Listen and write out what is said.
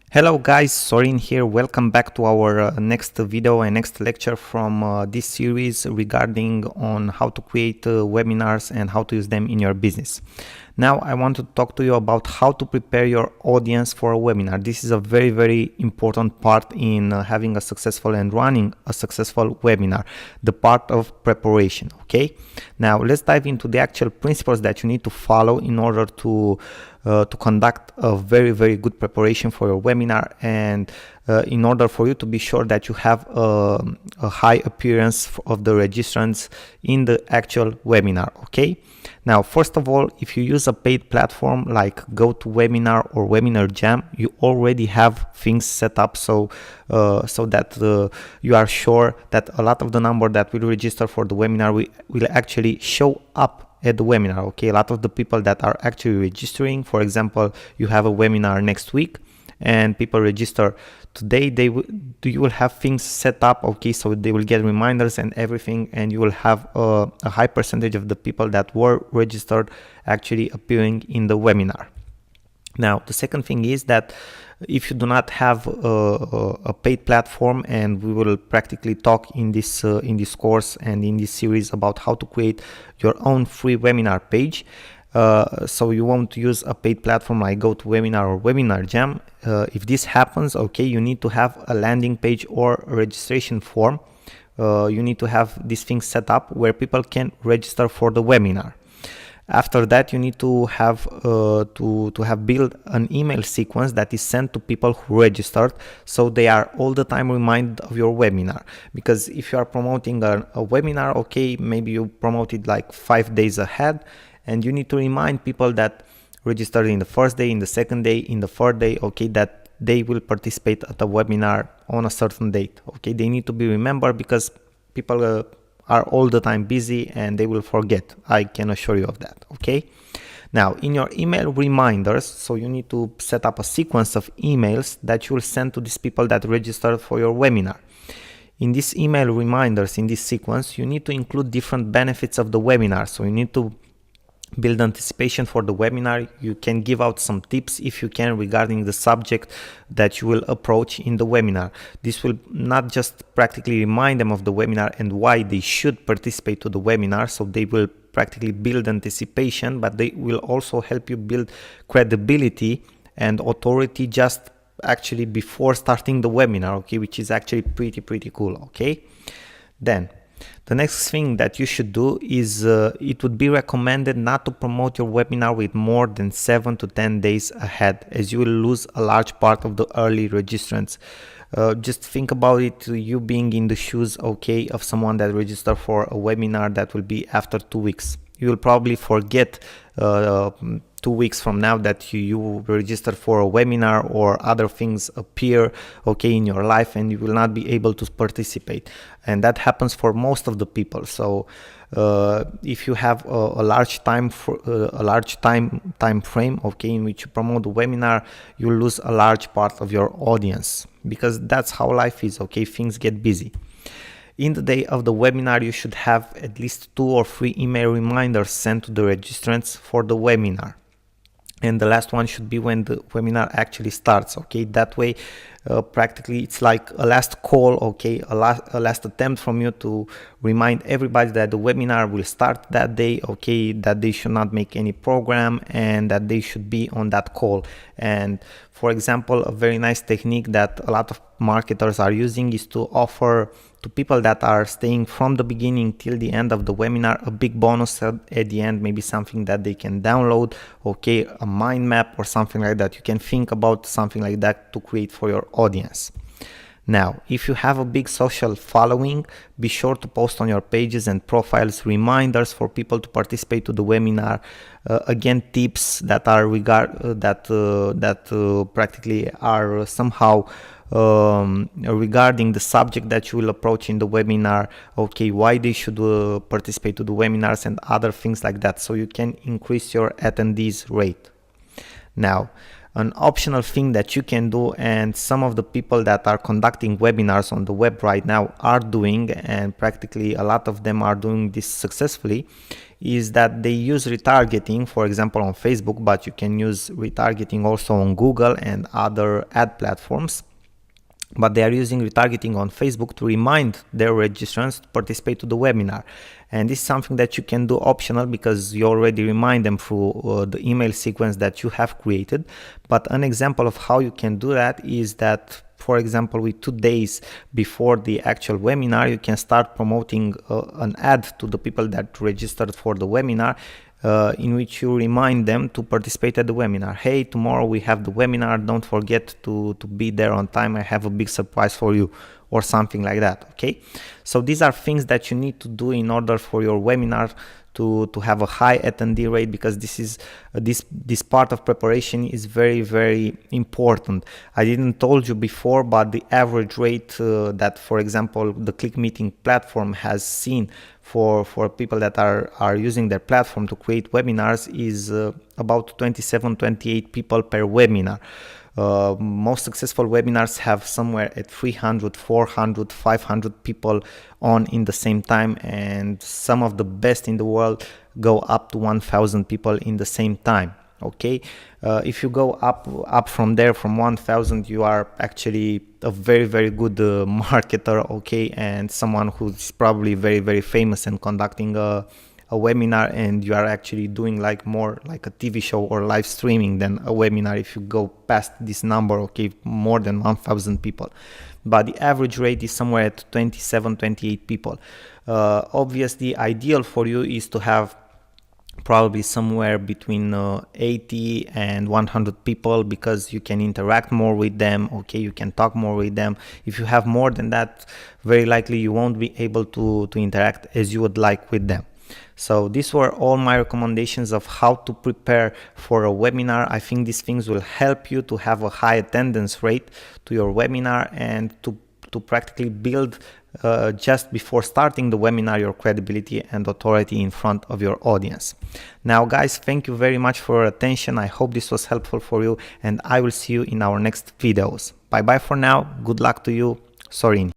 Hello guys, Sorin here. Welcome back to our next video and next lecture from this series regarding on how to create webinars and how to use them in your business. Now I want to talk to you about how to prepare your audience for a webinar. This is a very important part in having a successful and running a successful webinar, the part of preparation. Okay, now let's dive into the actual principles that you need to follow in order to conduct a very good preparation for your webinar, and in order for you to be sure that you have a high appearance of the registrants in the actual webinar. Okay, now first of all, if you use a paid platform like GoToWebinar or Webinar Jam, you already have things set up so that you are sure that a lot of the number that will register for the webinar will actually show up at the webinar. Okay, a lot of the people that are actually registering, for example, you have a webinar next week and people register today, you will have things set up. Okay, so they will get reminders and everything, and you will have a high percentage of the people that were registered actually appearing in the webinar. Now the second thing is that if you do not have a paid platform, and we will practically talk in this course and in this series about how to create your own free webinar page, so you won't use a paid platform like GoToWebinar or Webinar Jam. If this happens, okay, you need to have a landing page or a registration form. You need to have these things set up where people can register for the webinar. After that, you need to have built an email sequence that is sent to people who registered, so they are all the time reminded of your webinar. Because if you are promoting a webinar, okay, maybe you promote it like 5 days ahead, and you need to remind people that registered in the first day, in the second day, in the third day, okay, that they will participate at the webinar on a certain date. Okay, they need to be remembered because people are all the time busy and they will forget. I can assure you of that. Okay, now in your email reminders, so you need to set up a sequence of emails that you will send to these people that registered for your webinar. In these email reminders, in this sequence, you need to include different benefits of the webinar. So you need to build anticipation for the webinar. You can give out some tips if you can regarding the subject that you will approach in the webinar. This will not just practically remind them of the webinar and why they should participate to the webinar, so they will practically build anticipation, but they will also help you build credibility and authority just actually before starting the webinar, okay, which is actually pretty cool. Okay, then the next thing that you should do is it would be recommended not to promote your webinar with more than 7 to 10 days ahead, as you will lose a large part of the early registrants. Just think about it, you being in the shoes, okay, of someone that registered for a webinar that will be after 2 weeks. You will probably forget 2 weeks from now that you registered for a webinar, or other things appear, okay, in your life, and you will not be able to participate. And that happens for most of the people. So if you have a large time frame, okay, in which you promote the webinar, you lose a large part of your audience, because that's how life is. Okay, things get busy. In the day of the webinar, you should have at least 2 or 3 email reminders sent to the registrants for the webinar. And the last one should be when the webinar actually starts. Okay, that way practically it's like a last call, okay, a last attempt from you to remind everybody that the webinar will start that day, okay, that they should not make any program and that they should be on that call. And for example, a very nice technique that a lot of marketers are using is to offer to people that are staying from the beginning till the end of the webinar a big bonus at the end, maybe something that they can download, okay, a mind map or something like that. You can think about something like that to create for your audience. Now, if you have a big social following, be sure to post on your pages and profiles reminders for people to participate to the webinar. Again, tips that are practically are somehow regarding the subject that you will approach in the webinar, okay, why they should participate to the webinars and other things like that, so you can increase your attendees rate. Now, an optional thing that you can do, and some of the people that are conducting webinars on the web right now are doing, and practically a lot of them are doing this successfully, is that they use retargeting, for example on Facebook, but you can use retargeting also on Google and other ad platforms. But they are using retargeting on Facebook to remind their registrants to participate to the webinar. And this is something that you can do optional, because you already remind them through the email sequence that you have created. But an example of how you can do that is that, for example, with 2 days before the actual webinar, you can start promoting an ad to the people that registered for the webinar, in which you remind them to participate at the webinar. Hey, tomorrow we have the webinar, don't forget to be there on time, I have a big surprise for you, or something like that. Okay, so these are things that you need to do in order for your webinar to have a high attendee rate, because this is this part of preparation is very, very important. I didn't told you before, but the average rate that, for example, the ClickMeeting platform has seen for people that are using their platform to create webinars is about 27-28 people per webinar. Most successful webinars have somewhere at 300, 400, 500 people on in the same time, and some of the best in the world go up to 1,000 people in the same time. Okay, if you go up from there, from 1,000, you are actually a very, very good marketer, okay, and someone who's probably very, very famous and conducting a webinar, and you are actually doing like more like a TV show or live streaming than a webinar if you go past this number, okay, more than 1,000 people. But the average rate is somewhere at 27-28 people. Obviously, ideal for you is to have probably somewhere between 80 and 100 people, because you can interact more with them, okay, you can talk more with them. If you have more than that, very likely you won't be able to interact as you would like with them. So these were all my recommendations of how to prepare for a webinar. I think these things will help you to have a high attendance rate to your webinar, and to practically build just before starting the webinar your credibility and authority in front of your audience. Now guys, thank you very much for your attention. I hope this was helpful for you, and I will see you in our next videos. Bye bye for now. Good luck to you. Sorin.